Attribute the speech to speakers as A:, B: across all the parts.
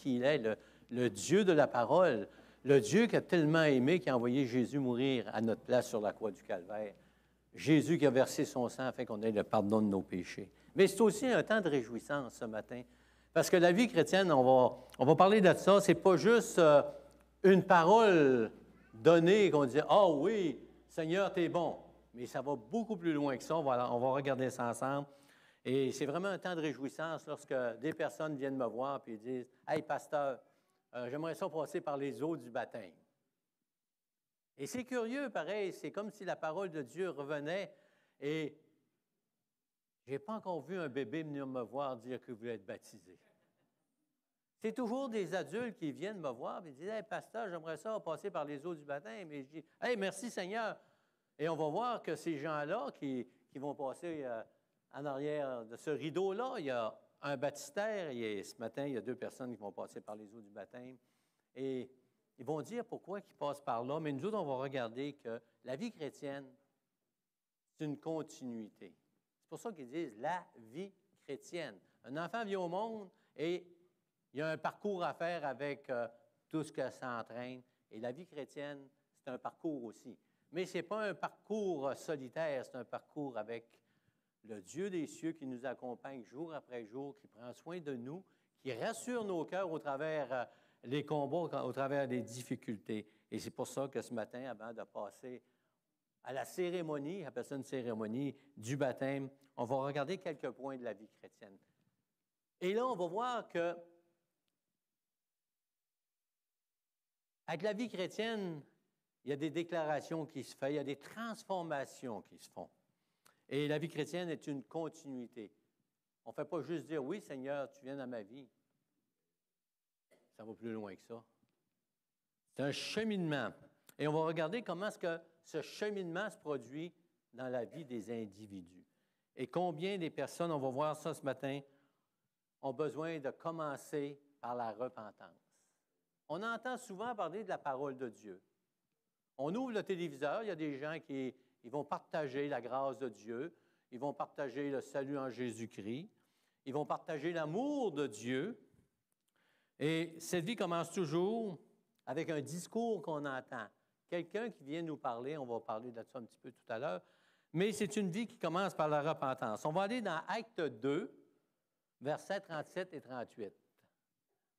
A: qui il est, le Dieu de la parole, le Dieu qui a tellement aimé, qui a envoyé Jésus mourir à notre place sur la croix du Calvaire. Jésus qui a versé son sang afin qu'on ait le pardon de nos péchés. Mais c'est aussi un temps de réjouissance ce matin. Parce que la vie chrétienne, on va parler de ça, c'est pas juste une parole donnée qu'on dit « Ah oui, Seigneur, t'es bon ». Mais ça va beaucoup plus loin que ça. On va regarder ça ensemble. Et c'est vraiment un temps de réjouissance lorsque des personnes viennent me voir et disent « Hey, pasteur, j'aimerais ça passer par les eaux du baptême. » Et c'est curieux, pareil, c'est comme si la parole de Dieu revenait et je n'ai pas encore vu un bébé venir me voir dire qu'il voulait être baptisé. C'est toujours des adultes qui viennent me voir et disent « Hey, pasteur, j'aimerais ça passer par les eaux du baptême. » Et je dis « Hey, merci Seigneur. » Et on va voir que ces gens-là qui vont passer en arrière de ce rideau-là, il y a un baptistère. Et ce matin, il y a 2 personnes qui vont passer par les eaux du baptême. Et ils vont dire pourquoi ils passent par là. Mais nous autres, on va regarder que la vie chrétienne, c'est une continuité. C'est pour ça qu'ils disent la vie chrétienne. Un enfant vient au monde et il y a un parcours à faire avec tout ce que ça entraîne. Et la vie chrétienne, c'est un parcours aussi. Mais ce n'est pas un parcours solitaire, c'est un parcours avec le Dieu des cieux qui nous accompagne jour après jour, qui prend soin de nous, qui rassure nos cœurs au travers les combats, au travers des difficultés. Et c'est pour ça que ce matin, avant de passer à la cérémonie, appelle ça une cérémonie du baptême, on va regarder quelques points de la vie chrétienne. Et là, on va voir que avec la vie chrétienne, il y a des déclarations qui se font, il y a des transformations qui se font. Et la vie chrétienne est une continuité. On ne fait pas juste dire « Oui, Seigneur, tu viens dans ma vie ». Ça va plus loin que ça. C'est un cheminement. Et on va regarder comment est-ce que ce cheminement se produit dans la vie des individus. Et combien des personnes, on va voir ça ce matin, ont besoin de commencer par la repentance. On entend souvent parler de la parole de Dieu. On ouvre le téléviseur, il y a des gens qui vont partager la grâce de Dieu, ils vont partager le salut en Jésus-Christ, ils vont partager l'amour de Dieu. Et cette vie commence toujours avec un discours qu'on entend. Quelqu'un qui vient nous parler, on va parler de ça un petit peu tout à l'heure, mais c'est une vie qui commence par la repentance. On va aller dans Acte 2, versets 37 et 38.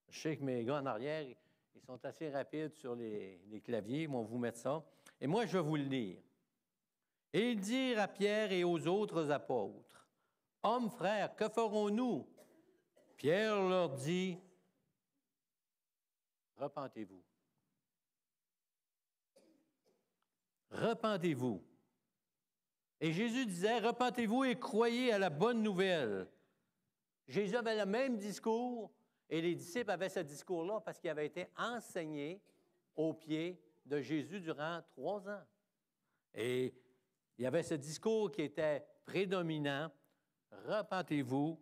A: Je sais que mes gars en arrière, ils sont assez rapides sur les claviers, ils vont vous mettre ça. Et moi, je vais vous le lire. « Et ils dirent à Pierre et aux autres apôtres, « Hommes, frères, que ferons-nous? » Pierre leur dit, « Repentez-vous. Repentez-vous. » Et Jésus disait, « Repentez-vous et croyez à la bonne nouvelle. » Jésus avait le même discours et les disciples avaient ce discours-là parce qu'il avait été enseigné aux pieds de Jésus durant 3 ans. Et il y avait ce discours qui était prédominant, « Repentez-vous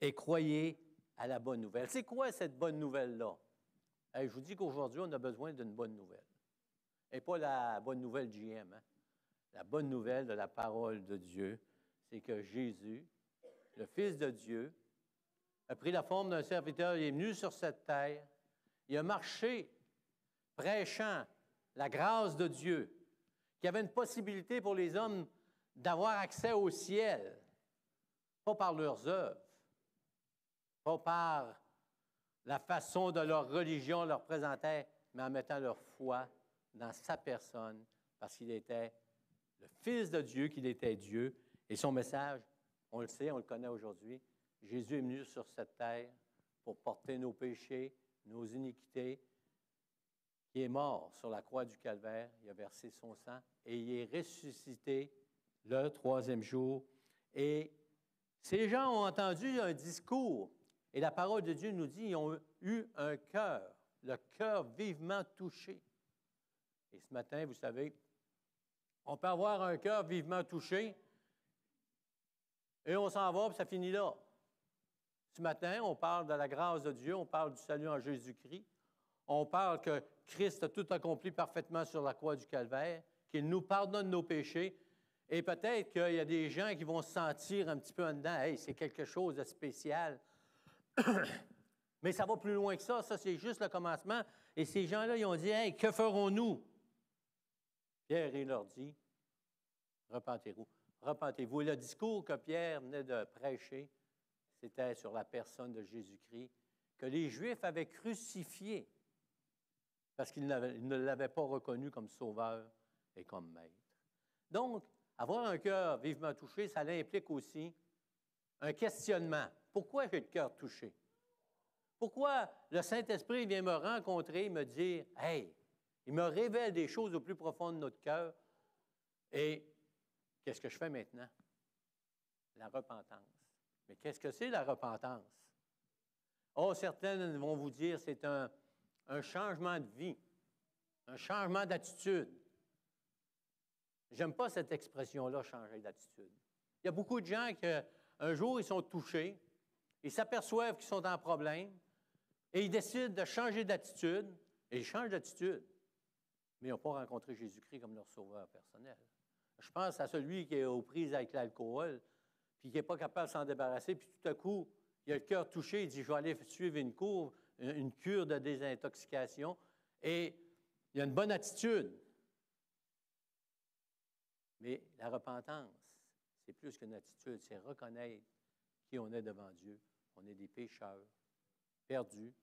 A: et croyez à la bonne nouvelle. » C'est quoi cette bonne nouvelle-là? Je vous dis qu'aujourd'hui, on a besoin d'une bonne nouvelle. Et pas la bonne nouvelle GM. Hein? La bonne nouvelle de la parole de Dieu, c'est que Jésus, le Fils de Dieu, a pris la forme d'un serviteur, il est venu sur cette terre, il a marché prêchant la grâce de Dieu, qu'il y avait une possibilité pour les hommes d'avoir accès au ciel, pas par leurs œuvres, pas par la façon de leur religion leur présentait, mais en mettant leur foi dans sa personne, parce qu'il était le Fils de Dieu, qu'il était Dieu, et son message, on le sait, on le connaît aujourd'hui, Jésus est venu sur cette terre pour porter nos péchés, nos iniquités, qui est mort sur la croix du Calvaire, il a versé son sang, et il est ressuscité le 3e jour. Et ces gens ont entendu un discours, et la parole de Dieu nous dit, ils ont eu un cœur, le cœur vivement touché. Et ce matin, vous savez, on peut avoir un cœur vivement touché, et on s'en va, puis ça finit là. Ce matin, on parle de la grâce de Dieu, on parle du salut en Jésus-Christ, on parle que Christ a tout accompli parfaitement sur la croix du Calvaire, qu'il nous pardonne nos péchés, et peut-être qu'il y a des gens qui vont se sentir un petit peu en dedans, « Hey, c'est quelque chose de spécial. » Mais ça va plus loin que ça. Ça, c'est juste le commencement. Et ces gens-là, ils ont dit, « Hey, que ferons-nous? » Pierre, il leur dit, « Repentez-vous. Repentez-vous. » Et le discours que Pierre venait de prêcher, c'était sur la personne de Jésus-Christ, que les Juifs avaient crucifié parce qu'ils ne l'avaient pas reconnu comme sauveur et comme maître. Donc, avoir un cœur vivement touché, ça implique aussi un questionnement. Pourquoi j'ai le cœur touché? Pourquoi le Saint-Esprit vient me rencontrer et me dire, « Hey, il me révèle des choses au plus profond de notre cœur. » Et qu'est-ce que je fais maintenant? La repentance. Mais qu'est-ce que c'est la repentance? Oh, certaines vont vous dire c'est un changement de vie, un changement d'attitude. J'aime pas cette expression-là, changer d'attitude. Il y a beaucoup de gens qui, un jour, ils sont touchés, ils s'aperçoivent qu'ils sont en problème, et ils décident de changer d'attitude, et ils changent d'attitude, mais ils n'ont pas rencontré Jésus-Christ comme leur sauveur personnel. Je pense à celui qui est aux prises avec l'alcool, puis qui n'est pas capable de s'en débarrasser, puis tout à coup, il a le cœur touché, il dit, je vais aller suivre une cure de désintoxication, et il a une bonne attitude. Mais la repentance, c'est plus qu'une attitude, c'est reconnaître qui on est devant Dieu. On est des pécheurs, perdus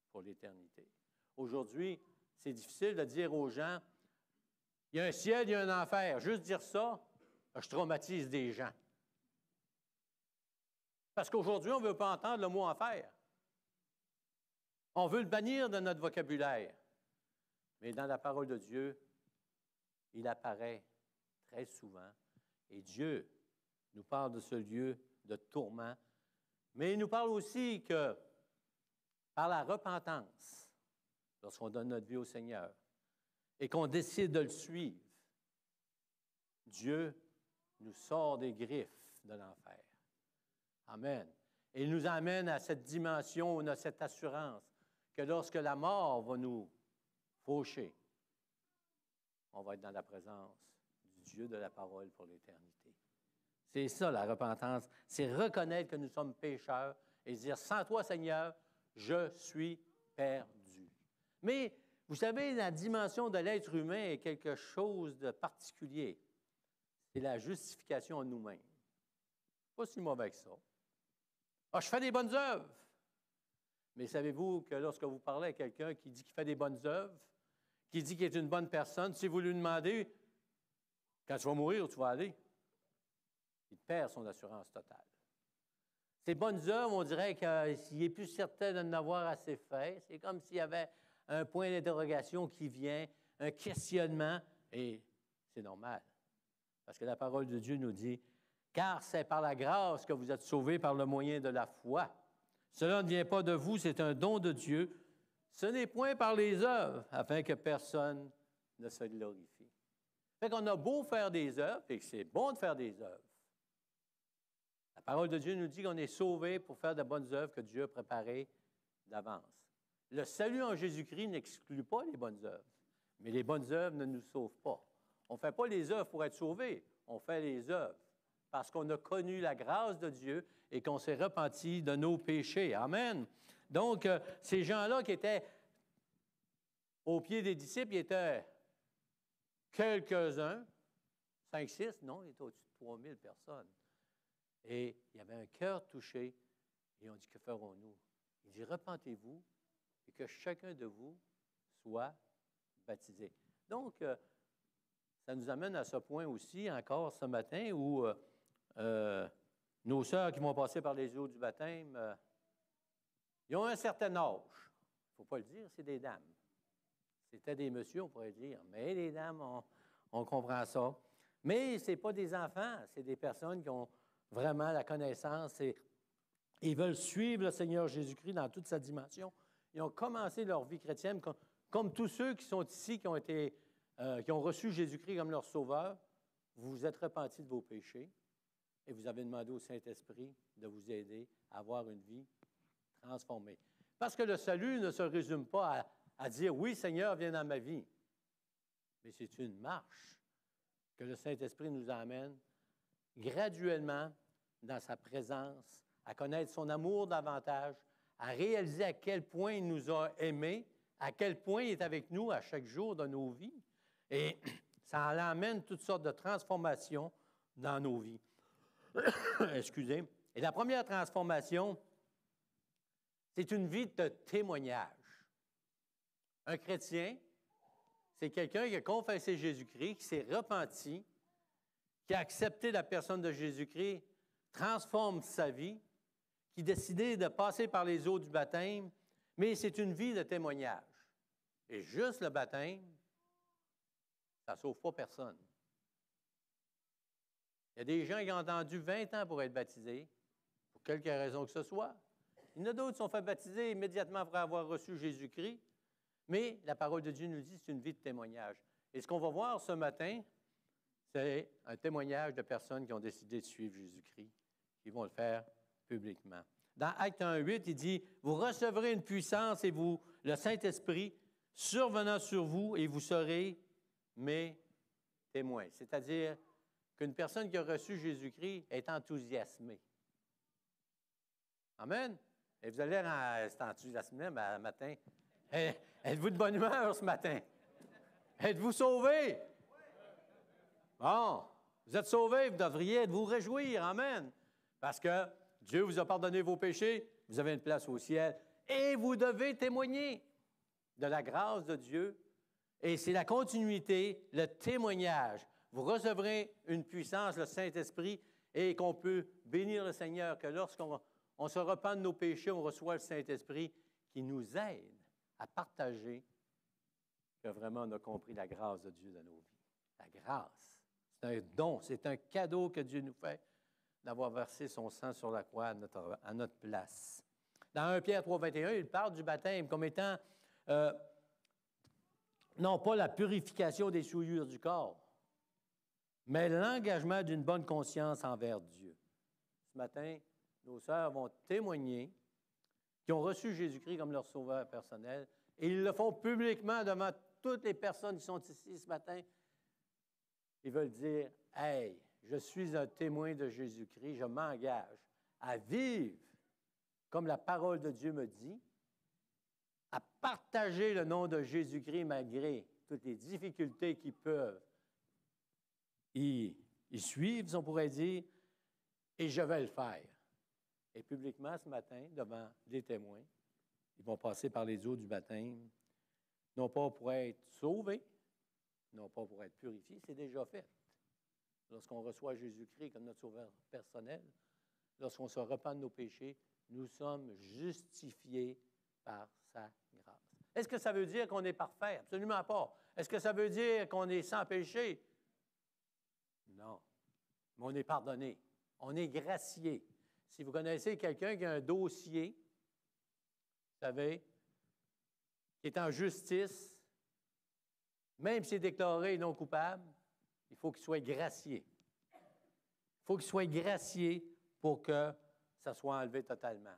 A: pour l'éternité. Aujourd'hui, c'est difficile de dire aux gens, il y a un ciel, il y a un enfer. Juste dire ça, je traumatise des gens. Parce qu'aujourd'hui, on ne veut pas entendre le mot enfer. On veut le bannir de notre vocabulaire. Mais dans la parole de Dieu, il apparaît très souvent. Et Dieu nous parle de ce lieu de tourment. Mais il nous parle aussi que par la repentance, lorsqu'on donne notre vie au Seigneur et qu'on décide de le suivre, Dieu nous sort des griffes de l'enfer. Amen. Et il nous amène à cette dimension, à cette assurance que lorsque la mort va nous faucher, on va être dans la présence du Dieu de la parole pour l'éternité. C'est ça la repentance, c'est reconnaître que nous sommes pécheurs et dire, sans toi Seigneur, je suis perdu. Mais vous savez, la dimension de l'être humain est quelque chose de particulier. C'est la justification en nous-mêmes. Pas si mauvais que ça. Ah, je fais des bonnes œuvres. Mais savez-vous que lorsque vous parlez à quelqu'un qui dit qu'il fait des bonnes œuvres, qui dit qu'il est une bonne personne, si vous lui demandez, quand tu vas mourir, où tu vas aller? Il perd son assurance totale. Ces bonnes œuvres, on dirait qu'il n'est plus certain de n'avoir assez fait. C'est comme s'il y avait un point d'interrogation qui vient, un questionnement, et c'est normal. Parce que la parole de Dieu nous dit, « Car c'est par la grâce que vous êtes sauvés par le moyen de la foi. Cela ne vient pas de vous, c'est un don de Dieu. Ce n'est point par les œuvres, afin que personne ne se glorifie. » Fait qu'on a beau faire des œuvres, et que c'est bon de faire des œuvres. La parole de Dieu nous dit qu'on est sauvés pour faire de bonnes œuvres que Dieu a préparées d'avance. Le salut en Jésus-Christ n'exclut pas les bonnes œuvres, mais les bonnes œuvres ne nous sauvent pas. On ne fait pas les œuvres pour être sauvés, on fait les œuvres parce qu'on a connu la grâce de Dieu et qu'on s'est repenti de nos péchés. Amen. Donc, ces gens-là qui étaient au pied des disciples, ils étaient quelques-uns, 5, 6, non, il était au-dessus de 3000 personnes. Et il y avait un cœur touché, et on dit, que ferons-nous? Il dit, repentez-vous et que chacun de vous soit baptisé. Donc, ça nous amène à ce point aussi, encore ce matin, où nos sœurs qui vont passer par les eaux du baptême, ils ont un certain âge. Il ne faut pas le dire, c'est des dames. C'était des messieurs, on pourrait dire, mais les dames, on comprend ça. Mais ce n'est pas des enfants, c'est des personnes qui ont vraiment la connaissance et ils veulent suivre le Seigneur Jésus-Christ dans toute sa dimension. Ils ont commencé leur vie chrétienne comme tous ceux qui sont ici, qui ont reçu Jésus-Christ comme leur sauveur. Vous vous êtes repentis de vos péchés et vous avez demandé au Saint-Esprit de vous aider à avoir une vie transformée. Parce que le salut ne se résume pas à dire « Oui, Seigneur, viens dans ma vie », mais c'est une marche que le Saint-Esprit nous amène graduellement dans sa présence, à connaître son amour davantage, à réaliser à quel point il nous a aimés, à quel point il est avec nous à chaque jour de nos vies. Et ça amène toutes sortes de transformations dans nos vies. Excusez. Et la première transformation, c'est une vie de témoignage. Un chrétien, c'est quelqu'un qui a confessé Jésus-Christ, qui s'est repenti, qui a accepté la personne de Jésus-Christ, transforme sa vie, qui a décidé de passer par les eaux du baptême, mais c'est une vie de témoignage. Et juste le baptême, ça ne sauve pas personne. Il y a des gens qui ont attendu 20 ans pour être baptisés, pour quelque raison que ce soit. Il y en a d'autres qui sont fait baptiser immédiatement après avoir reçu Jésus-Christ, mais la parole de Dieu nous dit que c'est une vie de témoignage. Et ce qu'on va voir ce matin, c'est un témoignage de personnes qui ont décidé de suivre Jésus-Christ, qui vont le faire publiquement. Dans Actes 1:8, il dit, « Vous recevrez une puissance et vous, le Saint-Esprit, survenant sur vous, et vous serez mes témoins. » C'est-à-dire qu'une personne qui a reçu Jésus-Christ est enthousiasmée. Amen? Et vous allez être enthousiasmé ce matin. Êtes-vous de bonne humeur ce matin? Êtes-vous sauvés? Bon, vous êtes sauvés, vous devriez vous réjouir. Amen. Parce que Dieu vous a pardonné vos péchés, vous avez une place au ciel et vous devez témoigner de la grâce de Dieu. Et c'est la continuité, le témoignage. Vous recevrez une puissance, le Saint-Esprit, et qu'on peut bénir le Seigneur, que lorsqu'on se repent de nos péchés, on reçoit le Saint-Esprit qui nous aide à partager que vraiment on a compris la grâce de Dieu dans nos vies. La grâce, c'est un don, c'est un cadeau que Dieu nous fait d'avoir versé son sang sur la croix à notre place. Dans 1 Pierre 3:21, il parle du baptême comme étant non pas la purification des souillures du corps, mais l'engagement d'une bonne conscience envers Dieu. Ce matin, nos sœurs vont témoigner qu'ils ont reçu Jésus-Christ comme leur sauveur personnel et ils le font publiquement devant toutes les personnes qui sont ici ce matin. Ils veulent dire, « Hey, je suis un témoin de Jésus-Christ, je m'engage à vivre comme la parole de Dieu me dit, à partager le nom de Jésus-Christ malgré toutes les difficultés qui peuvent y suivre, si on pourrait dire, et je vais le faire. » Et publiquement, ce matin, devant des témoins, ils vont passer par les eaux du baptême, non pas pour être sauvés, non pas pour être purifiés, c'est déjà fait. Lorsqu'on reçoit Jésus-Christ comme notre sauveur personnel, lorsqu'on se repent de nos péchés, nous sommes justifiés par sa grâce. Est-ce que ça veut dire qu'on est parfait? Absolument pas. Est-ce que ça veut dire qu'on est sans péché? Non. Mais on est pardonné. On est gracié. Si vous connaissez quelqu'un qui a un dossier, vous savez, qui est en justice, même s'il est déclaré non coupable, il faut qu'il soit gracié. Il faut qu'il soit gracié pour que ça soit enlevé totalement.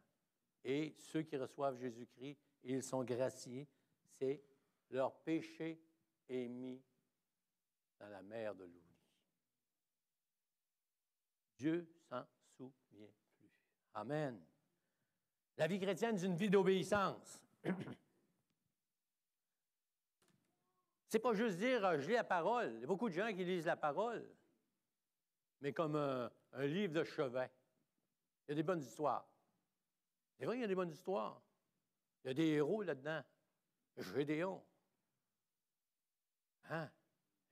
A: Et ceux qui reçoivent Jésus-Christ, ils sont graciés, c'est leur péché est mis dans la mer de l'oubli. Dieu s'en souvient plus. Amen. La vie chrétienne, c'est une vie d'obéissance. C'est pas juste dire, je lis la parole. Il y a beaucoup de gens qui lisent la parole, mais comme un livre de chevet. Il y a des bonnes histoires. C'est vrai qu'il y a des bonnes histoires. Il y a des héros là-dedans. Gédéon. Hein?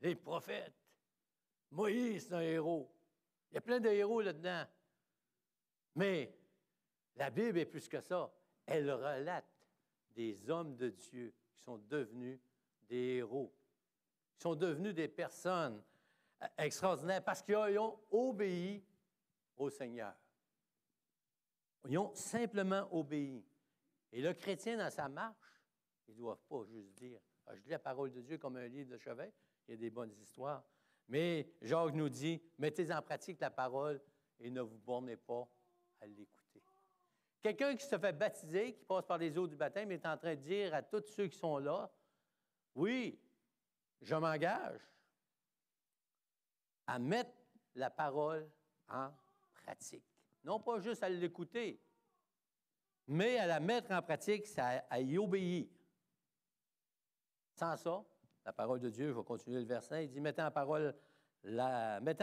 A: Les prophètes. Moïse, c'est un héros. Il y a plein de héros là-dedans. Mais la Bible est plus que ça. Elle relate des hommes de Dieu qui sont devenus des héros, qui sont devenus des personnes extraordinaires parce qu'ils ont obéi au Seigneur. Ils ont simplement obéi. Et le chrétien, dans sa marche, ils ne doivent pas juste dire « Je lis la parole de Dieu comme un livre de chevet, il y a des bonnes histoires. » Mais Jacques nous dit « Mettez en pratique la parole et ne vous bornez pas à l'écouter. » Quelqu'un qui se fait baptiser, qui passe par les eaux du baptême, est en train de dire à tous ceux qui sont là « Oui, je m'engage à mettre la parole en pratique. » Non pas juste à l'écouter, mais à la mettre en pratique, c'est à y obéir. Sans ça, la parole de Dieu, je vais continuer le verset, il dit, mettez en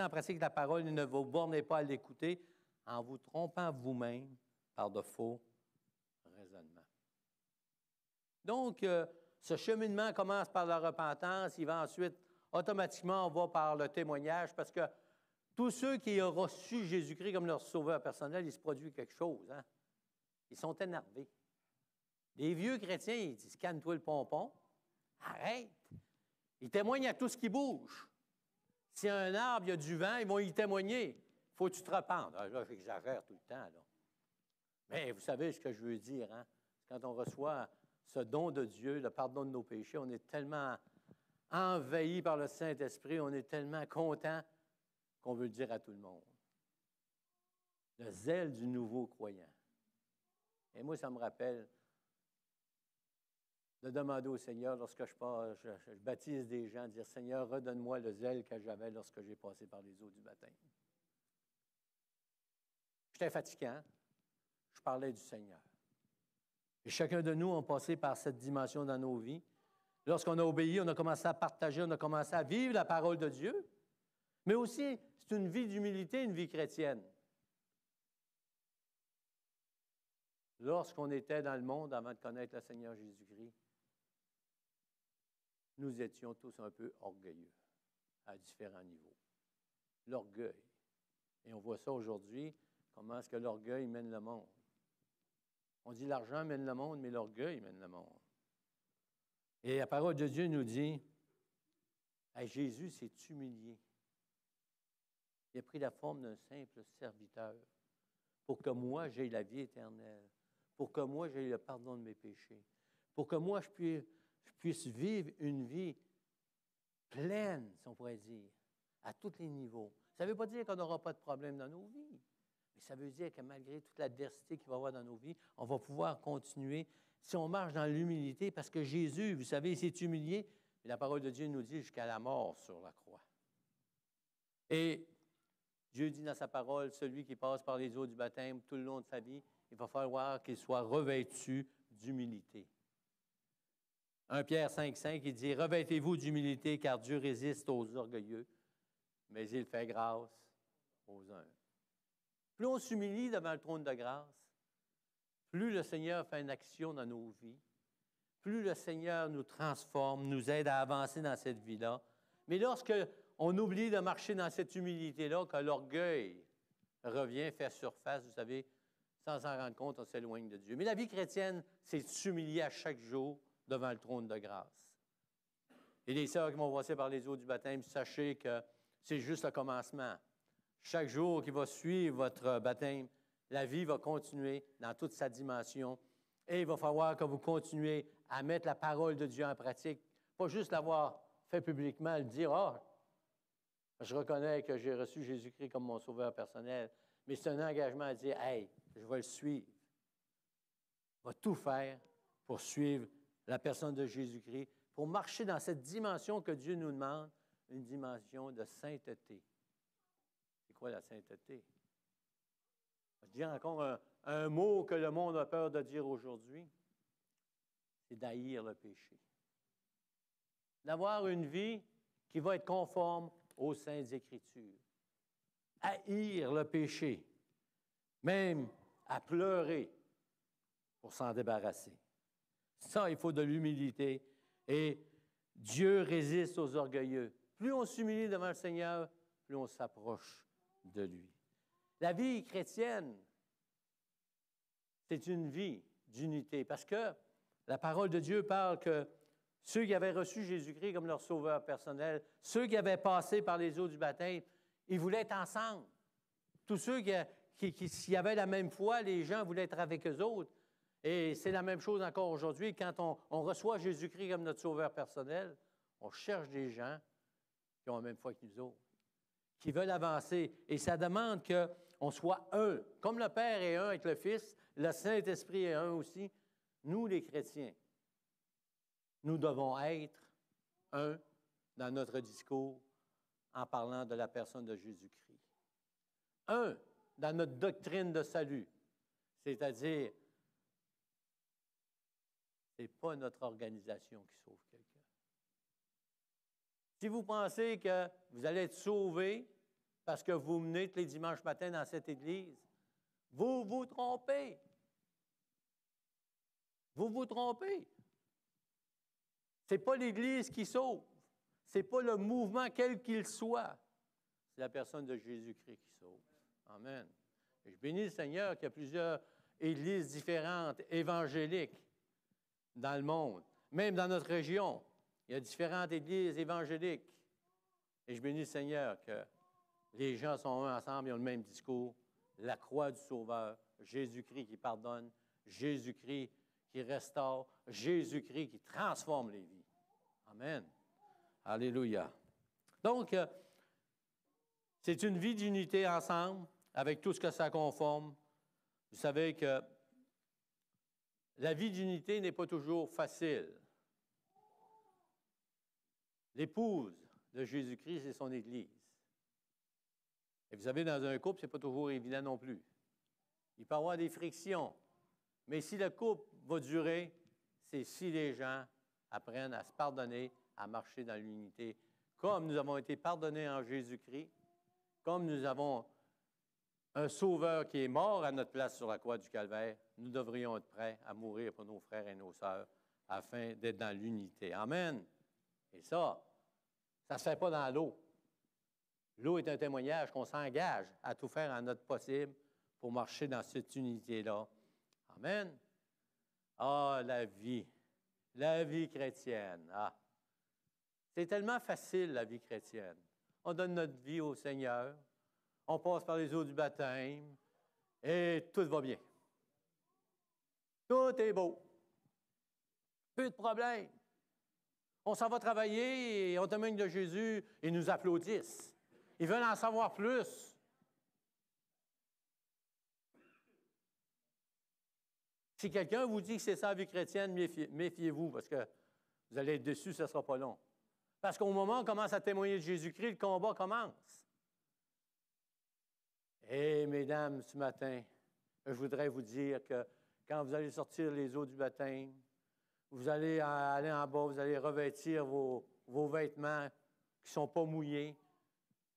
A: pratique la parole et ne vous bornez pas à l'écouter en vous trompant vous-même par de faux raisonnements. Donc, ce cheminement commence par la repentance, il va ensuite, automatiquement, on va par le témoignage, parce que tous ceux qui ont reçu Jésus-Christ comme leur sauveur personnel, il se produit quelque chose. Hein? Ils sont énervés. Les vieux chrétiens, ils disent, calme-toi le pompon, arrête. Ils témoignent à tout ce qui bouge. S'il y a un arbre, il y a du vent, ils vont y témoigner. Il faut que tu te repentes. Ah, là, j'exagère tout le temps. Là. Mais vous savez ce que je veux dire. Hein? Quand on reçoit ce don de Dieu, le pardon de nos péchés, on est tellement envahi par le Saint-Esprit, on est tellement content qu'on veut le dire à tout le monde. Le zèle du nouveau croyant. Et moi, ça me rappelle de demander au Seigneur, lorsque je baptise des gens, de dire, Seigneur, redonne-moi le zèle que j'avais lorsque j'ai passé par les eaux du baptême. J'étais fatiguant. Je parlais du Seigneur. Et chacun de nous a passé par cette dimension dans nos vies. Lorsqu'on a obéi, on a commencé à partager, on a commencé à vivre la parole de Dieu. Mais aussi, c'est une vie d'humilité, une vie chrétienne. Lorsqu'on était dans le monde avant de connaître le Seigneur Jésus-Christ, nous étions tous un peu orgueilleux à différents niveaux. L'orgueil. Et on voit ça aujourd'hui, comment est-ce que l'orgueil mène le monde. On dit l'argent mène le monde, mais l'orgueil mène le monde. Et la parole de Dieu nous dit, hey, Jésus s'est humilié. Il a pris la forme d'un simple serviteur pour que moi, j'aie la vie éternelle, pour que moi, j'aie le pardon de mes péchés, pour que moi, je puisse vivre une vie pleine, si on pourrait dire, à tous les niveaux. Ça ne veut pas dire qu'on n'aura pas de problème dans nos vies, mais ça veut dire que malgré toute l'adversité qu'il va y avoir dans nos vies, on va pouvoir continuer si on marche dans l'humilité, parce que Jésus, vous savez, il s'est humilié, et la parole de Dieu nous dit jusqu'à la mort sur la croix. Et Dieu dit dans sa parole, celui qui passe par les eaux du baptême tout le long de sa vie, il va falloir qu'il soit revêtu d'humilité. 1 Pierre 5,5, il dit, « Revêtez-vous d'humilité, car Dieu résiste aux orgueilleux, mais il fait grâce aux humbles. » Plus on s'humilie devant le trône de grâce, plus le Seigneur fait une action dans nos vies, plus le Seigneur nous transforme, nous aide à avancer dans cette vie-là. Mais lorsque on oublie de marcher dans cette humilité-là, que l'orgueil revient, fait surface, vous savez, sans s'en rendre compte, on s'éloigne de Dieu. Mais la vie chrétienne, c'est s'humilier à chaque jour devant le trône de grâce. Et les sœurs qui vont passer par les eaux du baptême, sachez que c'est juste le commencement. Chaque jour qui va suivre votre baptême, la vie va continuer dans toute sa dimension. Et il va falloir que vous continuez à mettre la parole de Dieu en pratique. Pas juste l'avoir fait publiquement, le dire, « Ah, je reconnais que j'ai reçu Jésus-Christ comme mon sauveur personnel. » Mais c'est un engagement à dire, « Hey, je vais le suivre. Je vais tout faire pour suivre la personne de Jésus-Christ, pour marcher dans cette dimension que Dieu nous demande, une dimension de sainteté. » C'est quoi la sainteté? Je dis encore un mot que le monde a peur de dire aujourd'hui, c'est d'haïr le péché. D'avoir une vie qui va être conforme aux Saintes Écritures. Haïr le péché, même à pleurer pour s'en débarrasser. Ça, il faut de l'humilité. Et Dieu résiste aux orgueilleux. Plus on s'humilie devant le Seigneur, plus on s'approche de lui. La vie chrétienne, c'est une vie d'unité, parce que la parole de Dieu parle que ceux qui avaient reçu Jésus-Christ comme leur sauveur personnel, ceux qui avaient passé par les eaux du baptême, ils voulaient être ensemble. Tous ceux qui avaient la même foi, les gens voulaient être avec eux autres. Et c'est la même chose encore aujourd'hui. Quand on reçoit Jésus-Christ comme notre sauveur personnel, on cherche des gens qui ont la même foi que nous autres, qui veulent avancer. Et ça demande qu'on soit un. Comme le Père est un avec le Fils, le Saint-Esprit est un aussi. Nous, les chrétiens, nous devons être un dans notre discours en parlant de la personne de Jésus-Christ. Un dans notre doctrine de salut, c'est-à-dire Ce n'est pas notre organisation qui sauve quelqu'un. Si vous pensez que vous allez être sauvé parce que vous venez tous les dimanches matins dans cette église, vous vous trompez. Vous vous trompez. Ce n'est pas l'Église qui sauve. Ce n'est pas le mouvement quel qu'il soit. C'est la personne de Jésus-Christ qui sauve. Amen. Et je bénis le Seigneur qu'il y a plusieurs églises différentes, évangéliques, dans le monde. Même dans notre région, il y a différentes églises évangéliques. Et je bénis le Seigneur que les gens sont un ensemble, ils ont le même discours. La croix du Sauveur, Jésus-Christ qui pardonne, Jésus-Christ qui restaure, Jésus-Christ qui transforme les vies. Amen. Alléluia. Donc, c'est une vie d'unité ensemble, avec tout ce que ça conforme. Vous savez que la vie d'unité n'est pas toujours facile. L'épouse de Jésus-Christ, c'est son Église. Et vous savez, dans un couple, ce n'est pas toujours évident non plus. Il peut y avoir des frictions. Mais si le couple va durer, c'est si les gens apprennent à se pardonner, à marcher dans l'unité. Comme nous avons été pardonnés en Jésus-Christ, comme nous avons un Sauveur qui est mort à notre place sur la croix du Calvaire, nous devrions être prêts à mourir pour nos frères et nos sœurs afin d'être dans l'unité. Amen. Et ça ne se fait pas dans l'eau. L'eau est un témoignage qu'on s'engage à tout faire en notre possible pour marcher dans cette unité-là. Amen. Ah, la vie chrétienne. Ah, c'est tellement facile, la vie chrétienne. On donne notre vie au Seigneur, on passe par les eaux du baptême et tout va bien. Tout est beau. Peu de problème. On s'en va travailler et on témoigne de Jésus et ils nous applaudissent. Ils veulent en savoir plus. Si quelqu'un vous dit que c'est ça la vie chrétienne, méfiez-vous parce que vous allez être déçus, ce ne sera pas long. Parce qu'au moment où on commence à témoigner de Jésus-Christ, le combat commence. Et mesdames, ce matin, je voudrais vous dire que quand vous allez sortir les eaux du baptême, vous allez aller en bas, vous allez revêtir vos vêtements qui ne sont pas mouillés.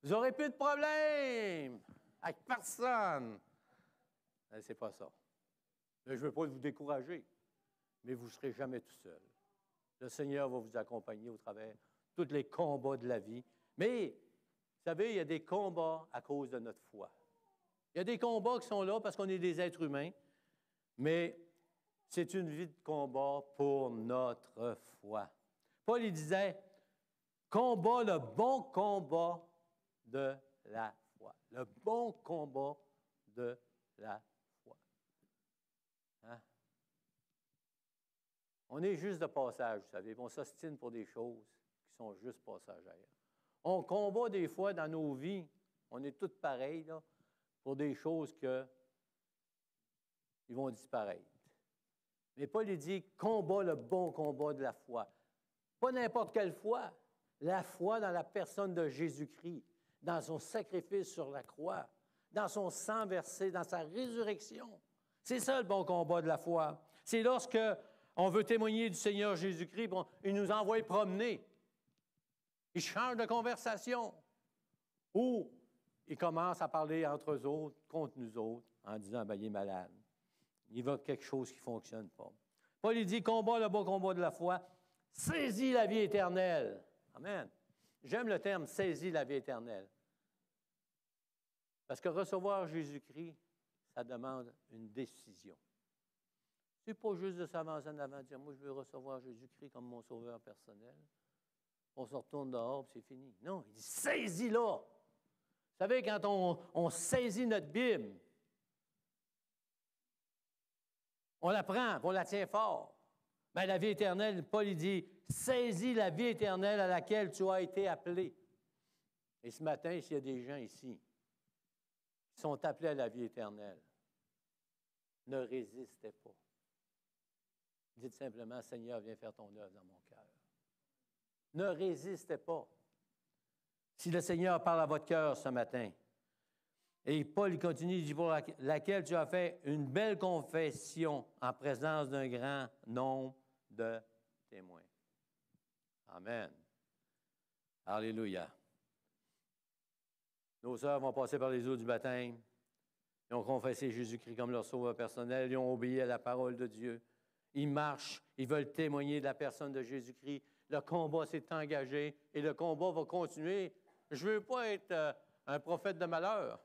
A: Vous n'aurez plus de problème avec personne. Ce n'est pas ça. Je ne veux pas vous décourager, mais vous ne serez jamais tout seul. Le Seigneur va vous accompagner au travers de tous les combats de la vie. Mais, vous savez, il y a des combats à cause de notre foi. Il y a des combats qui sont là parce qu'on est des êtres humains, mais c'est une vie de combat pour notre foi. Paul, il disait, combat le bon combat de la foi. Le bon combat de la foi. Hein? On est juste de passage, vous savez. On s'ostine pour des choses qui sont juste passagères. On combat des fois dans nos vies, on est tous pareils, là, pour des choses qui vont disparaître. Mais Paul, il dit, combat le bon combat de la foi. Pas n'importe quelle foi, la foi dans la personne de Jésus-Christ, dans son sacrifice sur la croix, dans son sang versé, dans sa résurrection. C'est ça le bon combat de la foi. C'est lorsque on veut témoigner du Seigneur Jésus-Christ, bon, il nous envoie promener. Il change de conversation. Ou il commence à parler entre eux autres, contre nous autres, en disant, ben, il est malade. Il va quelque chose qui ne fonctionne pas. Paul, il dit, combat le bon combat de la foi, saisis la vie éternelle. Amen. J'aime le terme « saisis la vie éternelle ». Parce que recevoir Jésus-Christ, ça demande une décision. Ce n'est pas juste de s'avancer en avant et dire « moi, je veux recevoir Jésus-Christ comme mon sauveur personnel ». On se retourne dehors et c'est fini. Non, il dit « saisis-la ». Vous savez, quand on saisit notre Bible, on la prend, on la tient fort. Bien, la vie éternelle, Paul il dit, saisis la vie éternelle à laquelle tu as été appelé. Et ce matin, s'il y a des gens ici qui sont appelés à la vie éternelle, ne résistez pas. Dites simplement, Seigneur, viens faire ton œuvre dans mon cœur. Ne résistez pas. Si le Seigneur parle à votre cœur ce matin, et Paul il continue, il dit, pour laquelle tu as fait une belle confession en présence d'un grand nombre de témoins. Amen. Alléluia. Nos sœurs vont passer par les eaux du baptême. Ils ont confessé Jésus-Christ comme leur sauveur personnel. Ils ont obéi à la parole de Dieu. Ils marchent. Ils veulent témoigner de la personne de Jésus-Christ. Le combat s'est engagé et le combat va continuer. Je ne veux pas être un prophète de malheur.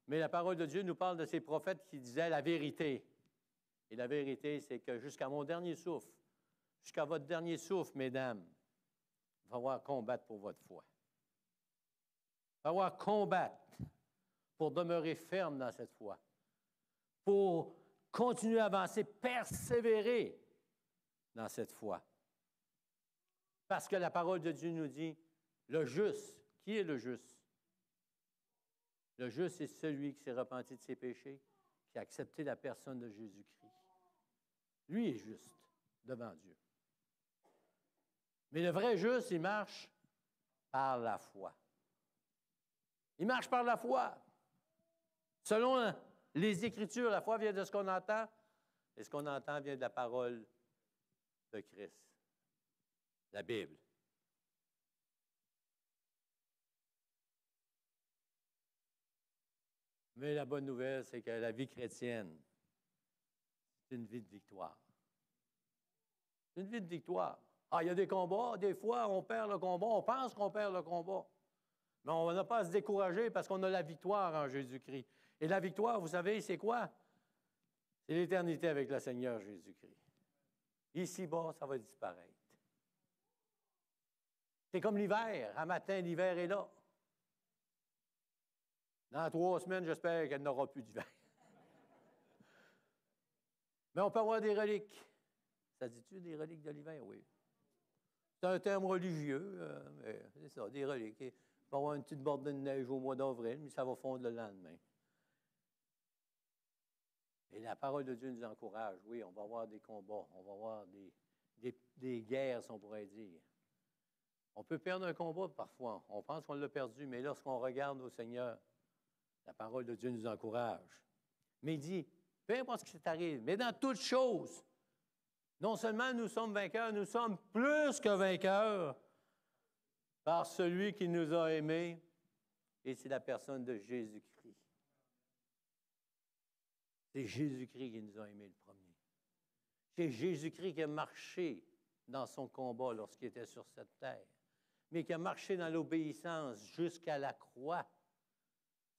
A: Mais la parole de Dieu nous parle de ces prophètes qui disaient la vérité. Et la vérité, c'est que jusqu'à mon dernier souffle, jusqu'à votre dernier souffle, mesdames, il va falloir combattre pour votre foi. Il va falloir combattre pour demeurer ferme dans cette foi, pour continuer à avancer, persévérer dans cette foi. Parce que la parole de Dieu nous dit, le juste, qui est le juste? Le juste, c'est celui qui s'est repenti de ses péchés, qui a accepté la personne de Jésus-Christ. Lui est juste devant Dieu. Mais le vrai juste, il marche par la foi. Il marche par la foi. Selon les Écritures, la foi vient de ce qu'on entend, et ce qu'on entend vient de la parole de Christ, la Bible. Mais la bonne nouvelle, c'est que la vie chrétienne, c'est une vie de victoire. C'est une vie de victoire. Ah, il y a des combats, des fois, on perd le combat, on pense qu'on perd le combat. Mais on n'a pas à se décourager parce qu'on a la victoire en Jésus-Christ. Et la victoire, vous savez, c'est quoi? C'est l'éternité avec le Seigneur Jésus-Christ. Ici-bas, ça va disparaître. C'est comme l'hiver. Un matin, l'hiver est là. Dans 3 semaines, j'espère qu'elle n'aura plus d'hiver. Mais on peut avoir des reliques. Ça dit-tu des reliques de l'hiver? Oui. C'est un terme religieux, mais c'est ça, des reliques. Il va y avoir une petite bordée de neige au mois d'avril, mais ça va fondre le lendemain. Et la parole de Dieu nous encourage. Oui, on va avoir des combats, on va avoir des guerres, si on pourrait dire. On peut perdre un combat parfois. On pense qu'on l'a perdu, mais lorsqu'on regarde au Seigneur, la parole de Dieu nous encourage. Mais il dit, peu importe ce qui t'arrive, mais dans toutes choses, non seulement nous sommes vainqueurs, nous sommes plus que vainqueurs par celui qui nous a aimés, et c'est la personne de Jésus-Christ. C'est Jésus-Christ qui nous a aimés le premier. C'est Jésus-Christ qui a marché dans son combat lorsqu'il était sur cette terre, mais qui a marché dans l'obéissance jusqu'à la croix.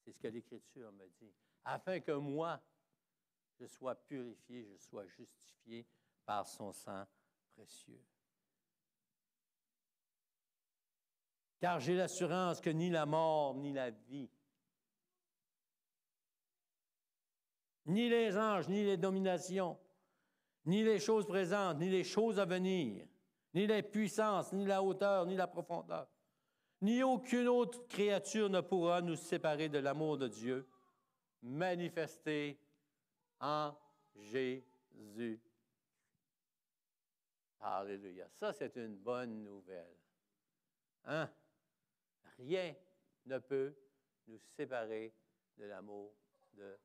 A: C'est ce que l'Écriture me dit. Afin que moi, je sois purifié, je sois justifié par son sang précieux. Car j'ai l'assurance que ni la mort, ni la vie, ni les anges, ni les dominations, ni les choses présentes, ni les choses à venir, ni les puissances, ni la hauteur, ni la profondeur, ni aucune autre créature ne pourra nous séparer de l'amour de Dieu manifesté en Jésus. Alléluia. Ça, c'est une bonne nouvelle. Hein? Rien ne peut nous séparer de l'amour de Dieu.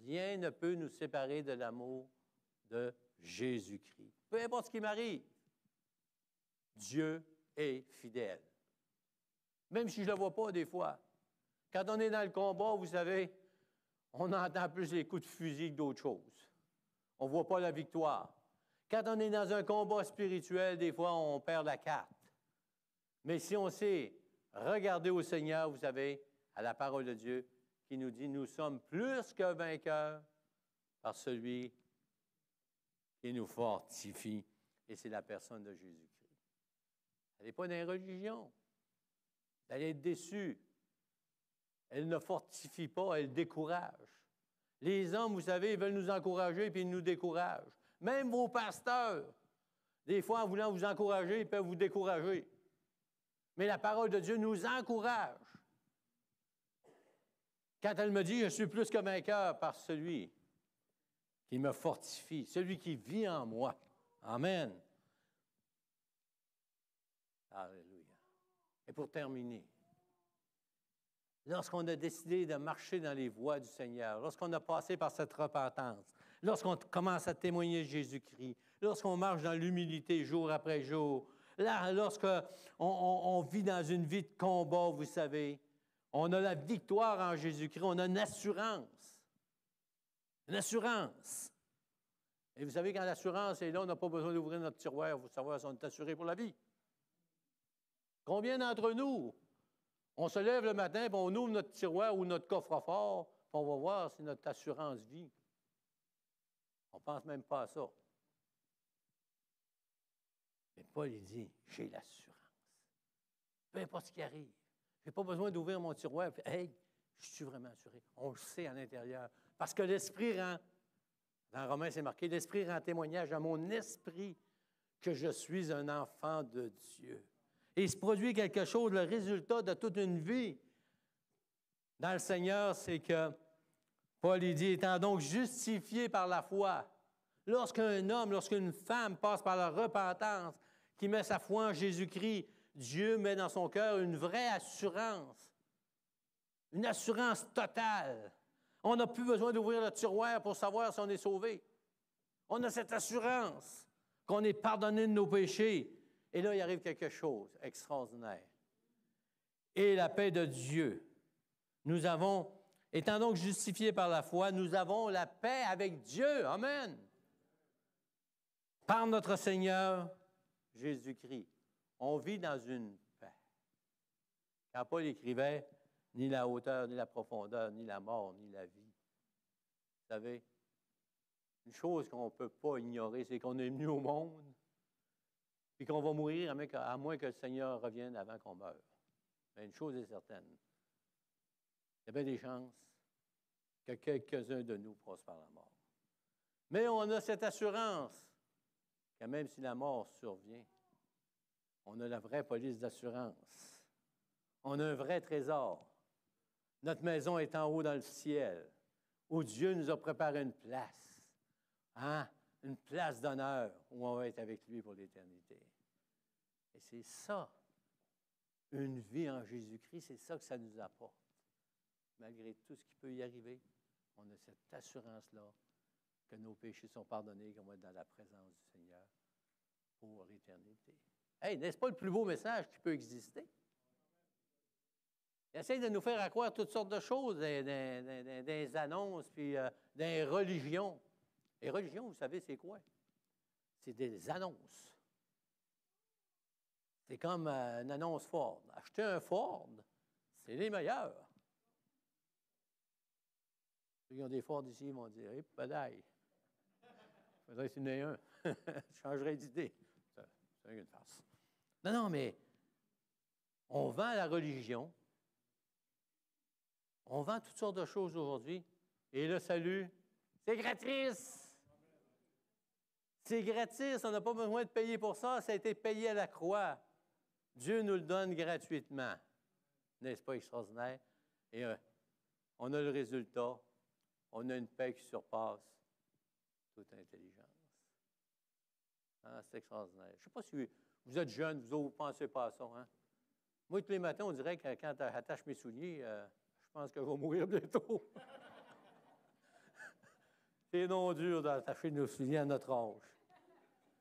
A: Rien ne peut nous séparer de l'amour de Jésus-Christ. Peu importe ce qui m'arrive, Dieu est fidèle. Même si je ne le vois pas des fois. Quand on est dans le combat, vous savez, on entend plus les coups de fusil que d'autres choses. On ne voit pas la victoire. Quand on est dans un combat spirituel, des fois, on perd la carte. Mais si on sait regarder au Seigneur, vous savez, à la parole de Dieu, qui nous dit, nous sommes plus que vainqueurs par celui qui nous fortifie. Et c'est la personne de Jésus-Christ. Elle n'est pas dans les religions. Vous allez être déçus. Elle ne fortifie pas, elle décourage. Les hommes, vous savez, ils veulent nous encourager puis ils nous découragent. Même vos pasteurs, des fois, en voulant vous encourager, ils peuvent vous décourager. Mais la parole de Dieu nous encourage. Quand elle me dit, je suis plus que vainqueur par celui qui me fortifie, celui qui vit en moi. Amen. Alléluia. Et pour terminer, lorsqu'on a décidé de marcher dans les voies du Seigneur, lorsqu'on a passé par cette repentance, lorsqu'on commence à témoigner de Jésus-Christ, lorsqu'on marche dans l'humilité jour après jour, là, lorsqu'on vit dans une vie de combat, vous savez, on a la victoire en Jésus-Christ, on a une assurance. Une assurance. Et vous savez, quand l'assurance est là, on n'a pas besoin d'ouvrir notre tiroir pour savoir si on est assuré pour la vie. Combien d'entre nous, on se lève le matin, puis on ouvre notre tiroir ou notre coffre-fort, puis on va voir si notre assurance vit. On ne pense même pas à ça. Mais Paul, il dit, j'ai l'assurance. Peu importe ce qui arrive. Je n'ai pas besoin d'ouvrir mon tiroir et puis, hey, je suis vraiment assuré. On le sait à l'intérieur. Parce que l'Esprit rend, dans Romains, c'est marqué, l'Esprit rend témoignage à mon esprit que je suis un enfant de Dieu. Et il se produit quelque chose, le résultat de toute une vie dans le Seigneur, c'est que Paul il dit, étant donc justifié par la foi, lorsqu'un homme, lorsqu'une femme passe par la repentance, qui met sa foi en Jésus-Christ, Dieu met dans son cœur une vraie assurance, une assurance totale. On n'a plus besoin d'ouvrir le tiroir pour savoir si on est sauvé. On a cette assurance qu'on est pardonné de nos péchés. Et là, il arrive quelque chose d'extraordinaire. Et la paix de Dieu. Nous avons, étant donc justifiés par la foi, nous avons la paix avec Dieu. Amen. Par notre Seigneur Jésus-Christ. On vit dans une paix. Quand Paul écrivait, ni la hauteur, ni la profondeur, ni la mort, ni la vie. Vous savez, une chose qu'on ne peut pas ignorer, c'est qu'on est venu au monde et qu'on va mourir à moins que le Seigneur revienne avant qu'on meure. Mais une chose est certaine, il y a bien des chances que quelques-uns de nous passent par la mort. Mais on a cette assurance que même si la mort survient, on a la vraie police d'assurance. On a un vrai trésor. Notre maison est en haut dans le ciel, où Dieu nous a préparé une place. Hein? Une place d'honneur où on va être avec lui pour l'éternité. Et c'est ça, une vie en Jésus-Christ, c'est ça que ça nous apporte. Malgré tout ce qui peut y arriver, on a cette assurance-là que nos péchés sont pardonnés, qu'on va être dans la présence du Seigneur pour l'éternité. Hey, n'est-ce pas le plus beau message qui peut exister? Il essaie de nous faire croire toutes sortes de choses, des annonces, puis des religions. Les religions, vous savez, c'est quoi? C'est des annonces. C'est comme une annonce Ford. Acheter un Ford, c'est les meilleurs. Ceux qui ont des Ford ici, ils vont dire, hé, padaille. Il faudrait qu'il y en ait un. Je changerais d'idée. C'est une farce. Non, mais on vend la religion. On vend toutes sortes de choses aujourd'hui. Et le salut, c'est gratis. C'est gratis. On n'a pas besoin de payer pour ça. Ça a été payé à la croix. Dieu nous le donne gratuitement. N'est-ce pas extraordinaire? Et on a le résultat. On a une paix qui surpasse toute intelligence. Ah, c'est extraordinaire. Je ne sais pas si vous êtes jeune, vous ne pensez pas à ça. Hein? Moi, tous les matins, on dirait que quand j'attache mes souliers, je pense que je vais mourir bientôt. C'est non dur d'attacher nos souliers à notre âge.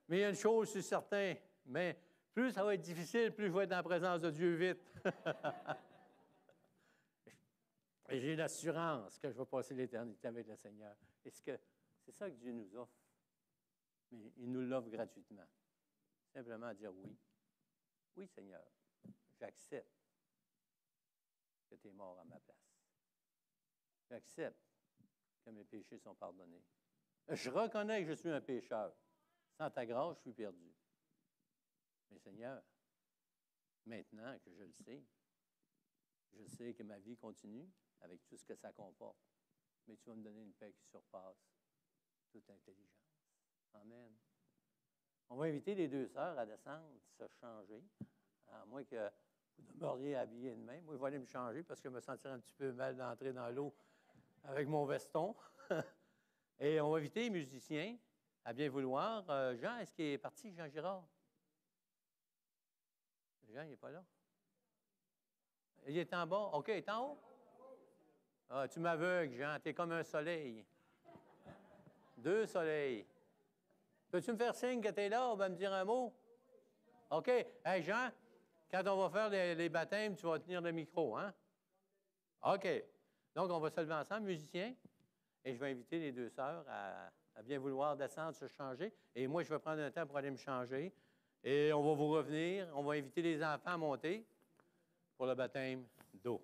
A: Mais il y a une chose, c'est certain, mais plus ça va être difficile, plus je vais être dans la présence de Dieu vite. Et j'ai l'assurance que je vais passer l'éternité avec le Seigneur. Et c'est ça que Dieu nous offre. Mais il nous l'offre gratuitement. Simplement dire oui. Oui, Seigneur, j'accepte que tu es mort à ma place. J'accepte que mes péchés sont pardonnés. Je reconnais que je suis un pécheur. Sans ta grâce, je suis perdu. Mais Seigneur, maintenant que je sais que ma vie continue avec tout ce que ça comporte, mais tu vas me donner une paix qui surpasse toute intelligence. Amen. On va inviter les deux sœurs à descendre, se changer, à moins que vous demeuriez habillés de même. Moi, je vais aller me changer parce que je me sentirais un petit peu mal d'entrer dans l'eau avec mon veston. Et on va inviter les musiciens à bien vouloir. Jean, est-ce qu'il est parti, Jean Girard? Jean, il n'est pas là? Il est en bas? OK, il est en haut? Ah, tu m'aveugles, Jean. Tu es comme un soleil. 2 soleils. Peux-tu me faire signe que tu es là? On va me dire un mot? OK. Hey, Jean, quand on va faire les baptêmes, tu vas tenir le micro, hein? OK. Donc, on va se lever ensemble, musiciens, et je vais inviter les 2 sœurs à bien vouloir descendre, se changer. Et moi, je vais prendre un temps pour aller me changer. Et on va vous revenir. On va inviter les enfants à monter pour le baptême d'eau.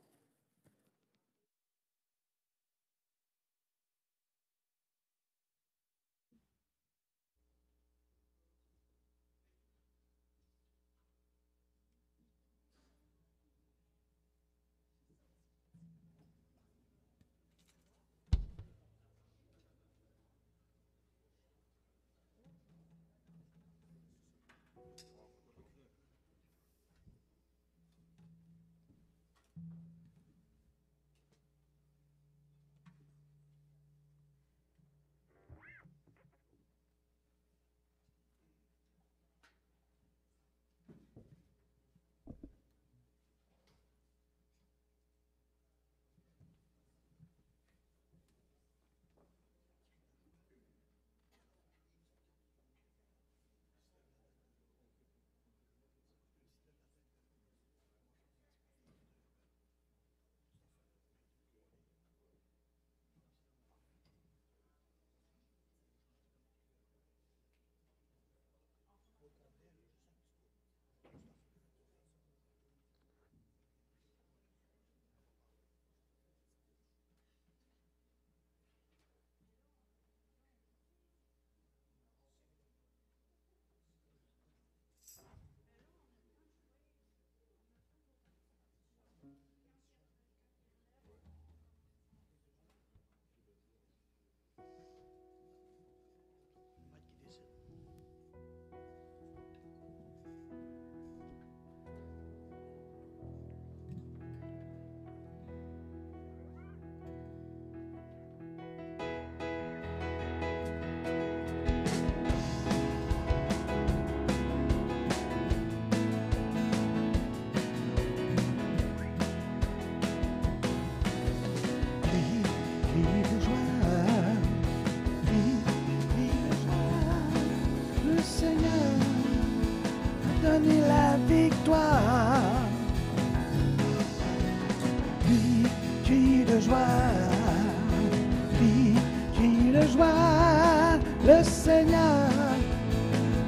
B: Le Seigneur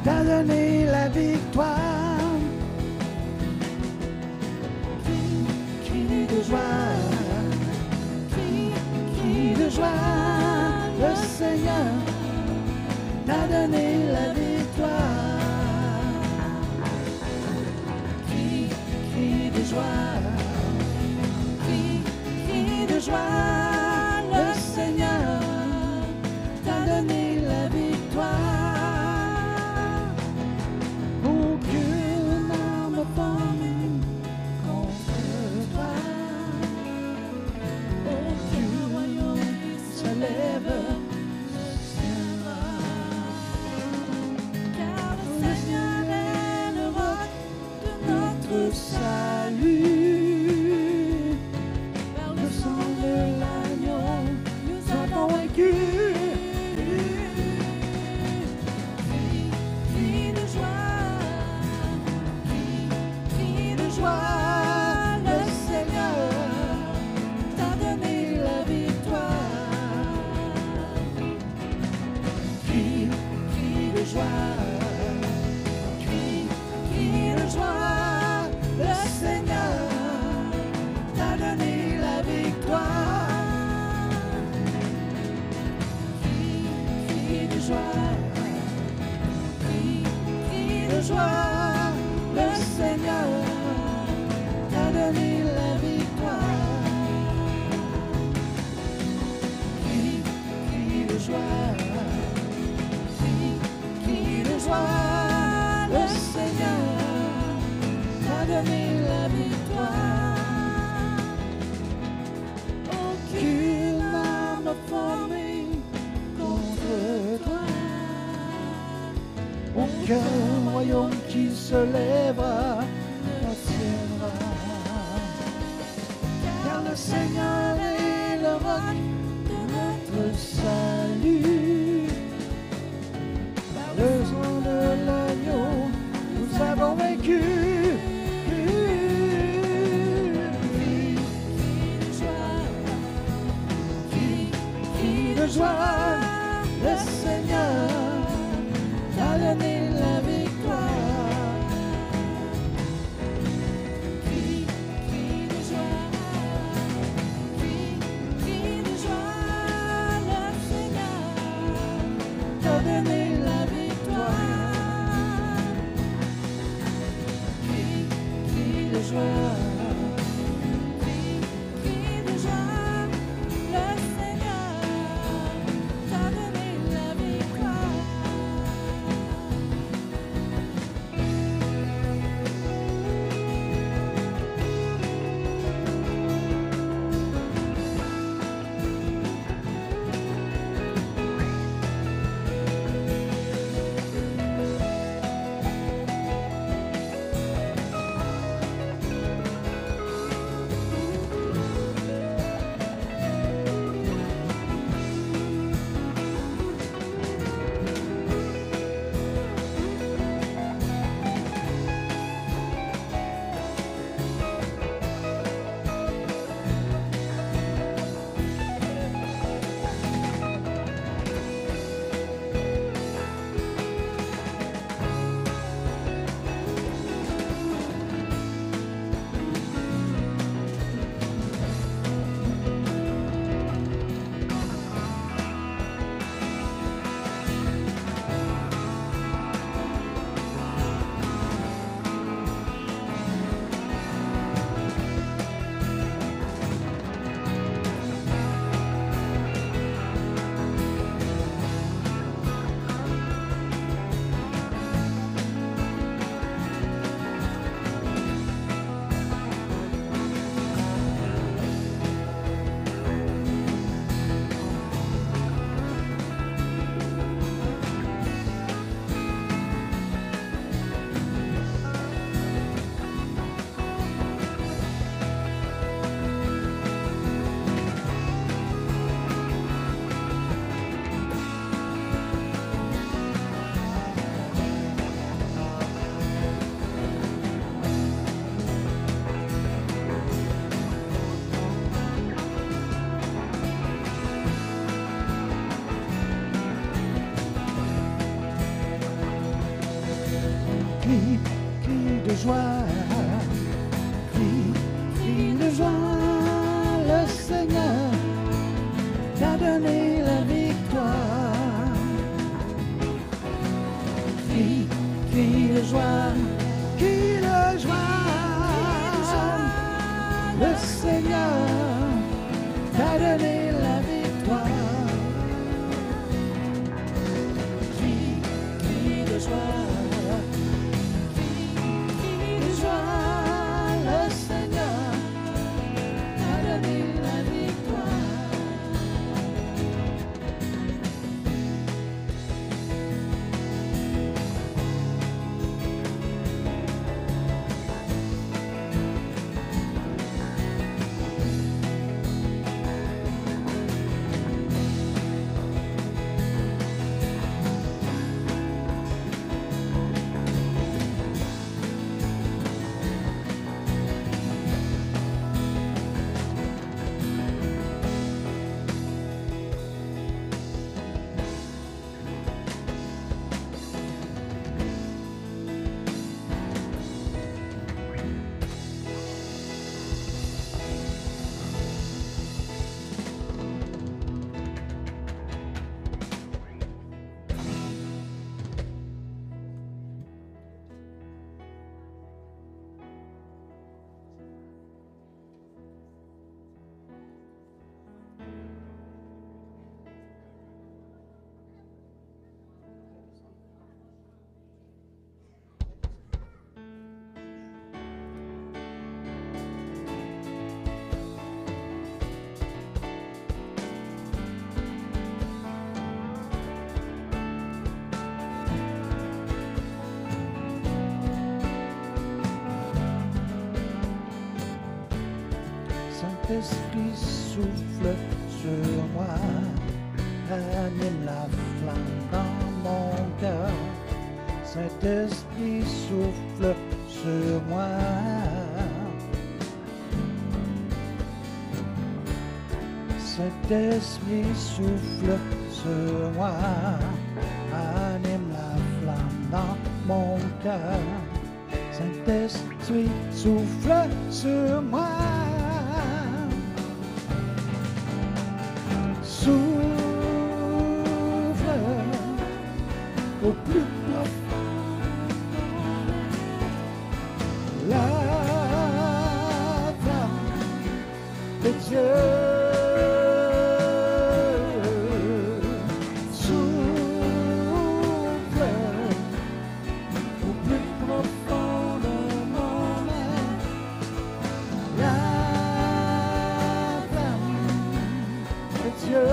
B: t'a donné la victoire. Crie de joie, crie de joie. Le Seigneur t'a donné la victoire. Crie de joie, crie de joie. Le Seigneur t'a donné la victoire. Aucune arme formée contre toi, aucun royaume qui se lève tiendra. Car le Seigneur est le roc de notre salut. Par le sang de l'agneau, nous avons vaincu. Le Seigneur t'a donné la victoire. Crie de joie, crie de joie. Le Seigneur t'a donné la victoire. Aucune arme formée contre toi, aucun royaume qui se lèvera ne tiendra. Car le Seigneur est le roc de notre salut.
C: crie de joie, crie de joie, le Seigneur t'a donné la victoire. Crie de joie, le Seigneur t'a donné la victoire. Crie de joie, le Seigneur t'a donné la victoire. Saint-Esprit souffle sur moi, anime la flamme dans mon cœur. Saint-Esprit souffle sur moi. Saint-Esprit souffle sur moi, anime la flamme dans mon cœur. Saint-Esprit souffle sur moi. Souffle au plus profond, la flamme de Dieu. Souffle au plus profond de mon être, la flamme de Dieu.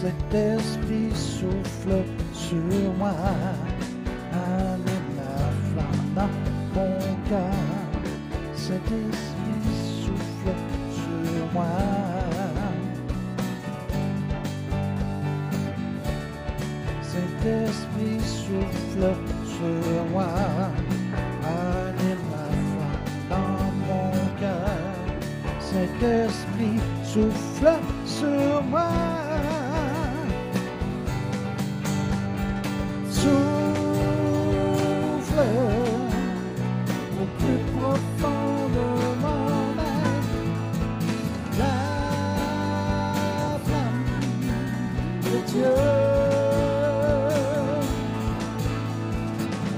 C: Cet esprit souffle sur moi, allume la flamme dans mon cœur. Cet esprit souffle sur moi. Cet esprit souffle sur moi, allume la flamme dans mon cœur. Cet esprit souffle sur moi. Souffle au plus profond de mon être, la flamme de Dieu.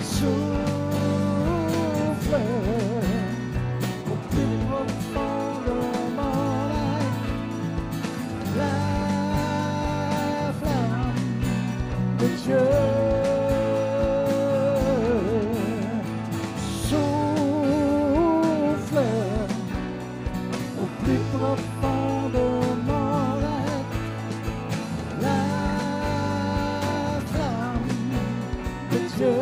C: Souffle au plus profond de mon être, la flamme de Dieu. Profond de mon être, la flamme de Dieu.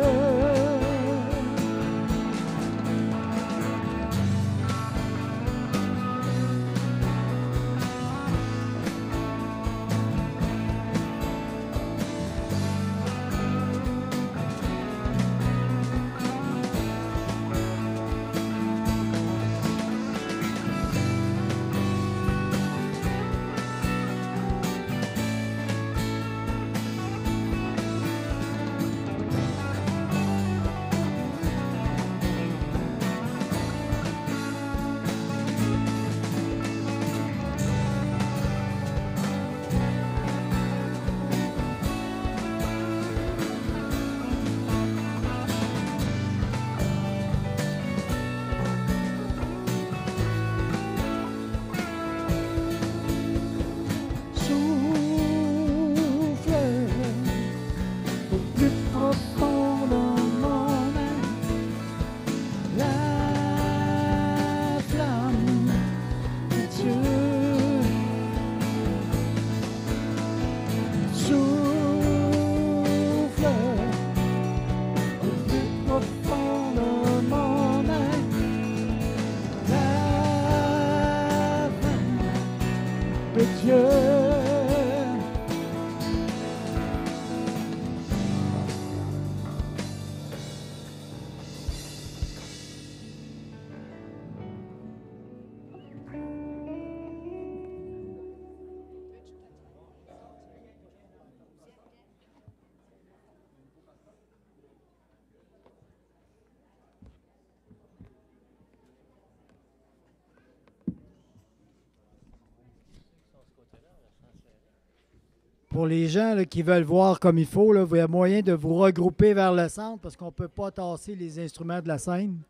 C: Pour les gens là, qui veulent voir comme il faut, là, il y a moyen de vous regrouper vers le centre parce qu'on ne peut pas tasser les instruments de la scène.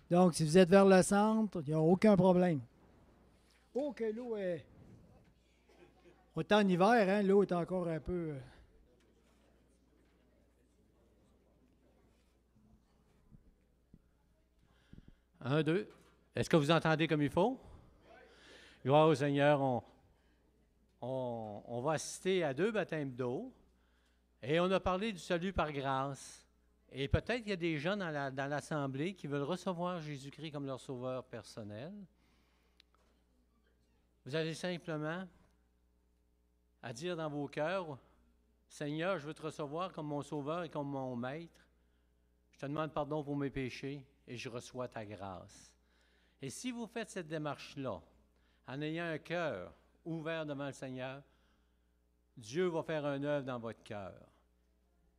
C: Donc, si vous êtes vers le centre, il n'y a aucun problème. Oh, que l'eau est... On est en hiver, hein? L'eau est encore un peu...
A: 1, 2. Est-ce que vous entendez comme il faut? Gloire au Seigneur, on va assister à 2 baptêmes d'eau et on a parlé du salut par grâce. Et peut-être qu'il y a des gens dans l'Assemblée qui veulent recevoir Jésus-Christ comme leur sauveur personnel. Vous avez simplement à dire dans vos cœurs, « Seigneur, je veux te recevoir comme mon sauveur et comme mon maître. Je te demande pardon pour mes péchés et je reçois ta grâce. » Et si vous faites cette démarche-là, en ayant un cœur ouvert devant le Seigneur, Dieu va faire une œuvre dans votre cœur.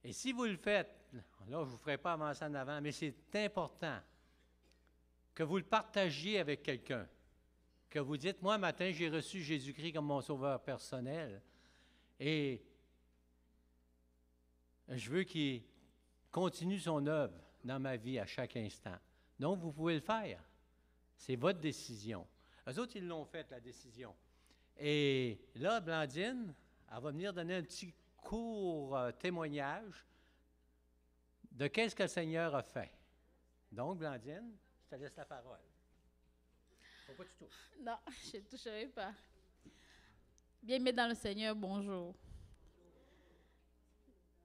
A: Et si vous le faites, là, je ne vous ferai pas avancer en avant, mais c'est important que vous le partagiez avec quelqu'un. Que vous dites, moi, matin, j'ai reçu Jésus-Christ comme mon sauveur personnel et je veux qu'il continue son œuvre dans ma vie à chaque instant. Donc, vous pouvez le faire. C'est votre décision. Eux autres, ils l'ont fait, la décision. Et là, Blandine, elle va venir donner un petit court témoignage de qu'est-ce que le Seigneur a fait. Donc, Blandine, je te laisse la parole. Faut pas que tu touches.
B: Non, je ne toucherai pas. Bien-aimés dans le Seigneur, bonjour.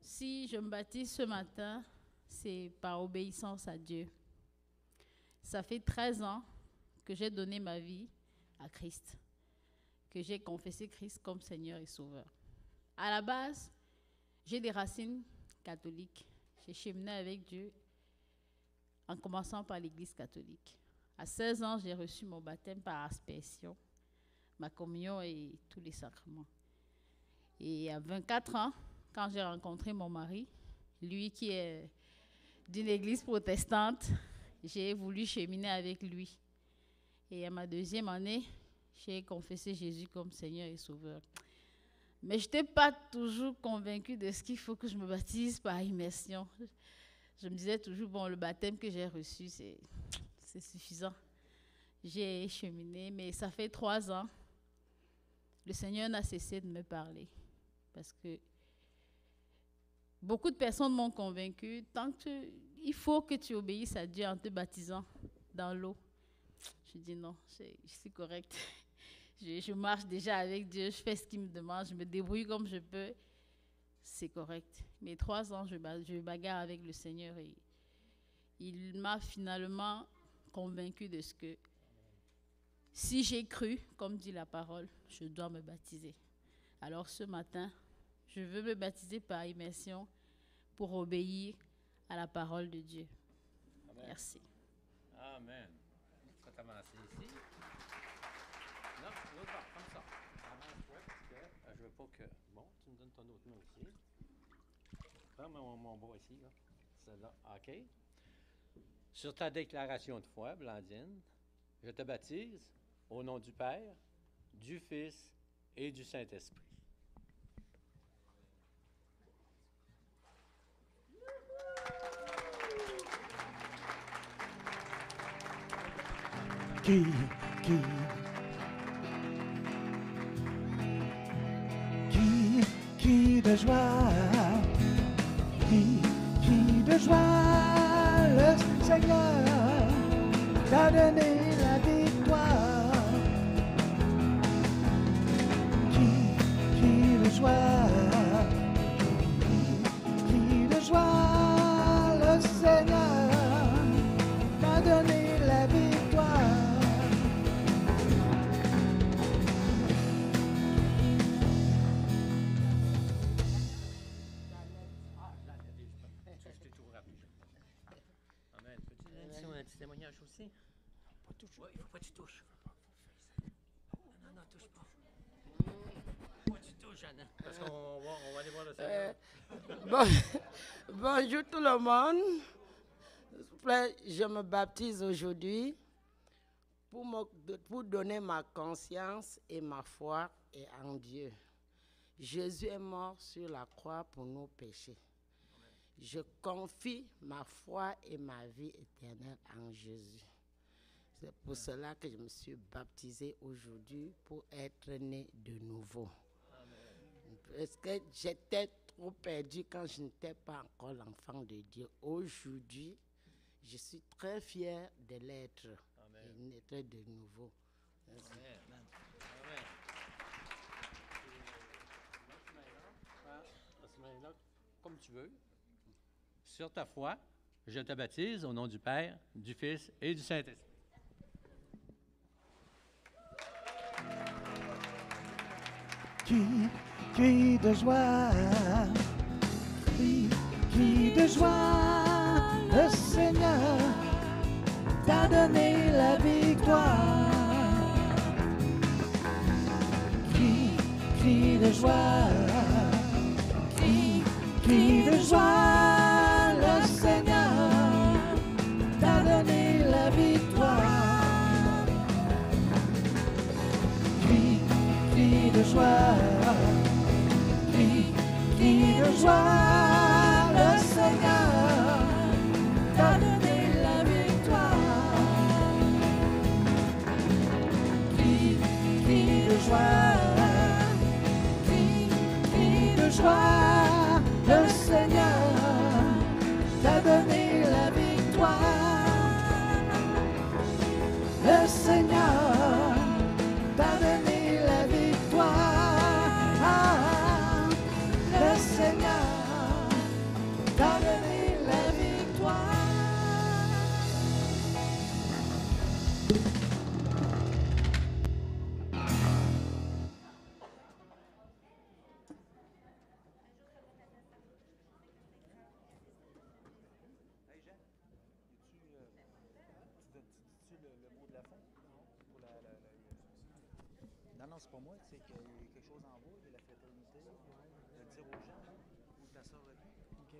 B: Si je me baptise ce matin, c'est par obéissance à Dieu. Ça fait 13 ans que j'ai donné ma vie à Christ, que j'ai confessé Christ comme Seigneur et Sauveur. À la base, j'ai des racines catholiques. J'ai cheminé avec Dieu en commençant par l'Église catholique. À 16 ans, j'ai reçu mon baptême par aspersion, ma communion et tous les sacrements. Et à 24 ans, quand j'ai rencontré mon mari, lui qui est d'une église protestante, j'ai voulu cheminer avec lui. Et à ma 2e année, j'ai confessé Jésus comme Seigneur et Sauveur. Mais je n'étais pas toujours convaincue de ce qu'il faut que je me baptise par immersion. Je me disais toujours, bon, le baptême que j'ai reçu, c'est suffisant. J'ai cheminé, mais ça fait 3 ans. Le Seigneur n'a cessé de me parler. Parce que beaucoup de personnes m'ont convaincue, il faut que tu obéisses à Dieu en te baptisant dans l'eau. Je dis non, je suis correcte. Je marche déjà avec Dieu, je fais ce qu'il me demande, je me débrouille comme je peux. C'est correct. Mais 3 ans, je bagarre avec le Seigneur et il m'a finalement convaincue de ce que si j'ai cru, comme dit la parole, je dois me baptiser. Alors ce matin, je veux me baptiser par immersion pour obéir à la parole de Dieu.
A: Amen.
B: Merci.
A: Amen. Ça t'avancer ici. Non, l'autre bord, comme ça. Avance-toi parce que je veux pas que... Bon, tu me donnes ton autre main aussi. Prends mon bras ici, là. Celle-là. OK. Sur ta déclaration de foi, Blandine, je te baptise au nom du Père, du Fils et du Saint-Esprit.
C: Qui de joie, qui de joie, le Seigneur t'a donné la victoire. Qui de joie, le Seigneur t'a donné la victoire.
A: Amen. Peux-tu donner un petit témoignage aussi? Oui, il ne faut pas que tu touches. Non, touche pas. Faut pas que tu touches, Anna. Parce qu'on va aller voir le Seigneur.
D: Bonjour tout le monde. S'il vous plaît, je me baptise aujourd'hui pour donner ma conscience et ma foi est en Dieu. Jésus est mort sur la croix pour nos péchés. Je confie ma foi et ma vie éternelle en Jésus. C'est pour cela que je me suis baptisé aujourd'hui pour être né de nouveau. Parce que j'étais trop perdu quand je n'étais pas encore l'enfant de Dieu. Aujourd'hui, je suis très fier de l'être et d'être de nouveau. Merci.
A: Amen. Amen. Comme tu veux. Sur ta foi, je te baptise au nom du Père, du Fils et du Saint-Esprit.
E: Crie de joie, crie de joie, le Seigneur t'a donné la victoire. Crie de joie, crie de joie, le Seigneur t'a donné la victoire. Crie de joie, crie de joie, le Seigneur t'a donné la victoire. Crie de joie, crie de joie, le Seigneur t'a donné la victoire. Le Seigneur t'a donné la victoire. Le Seigneur t'a donné la victoire.
F: Hey Jean, tu dis-tu le mot de la fin? Pour Non, c'est pas moi, c'est qu'il y a quelque chose en bas, il y a la fraternité, de dire aux gens, ou ta sœur a dit. OK.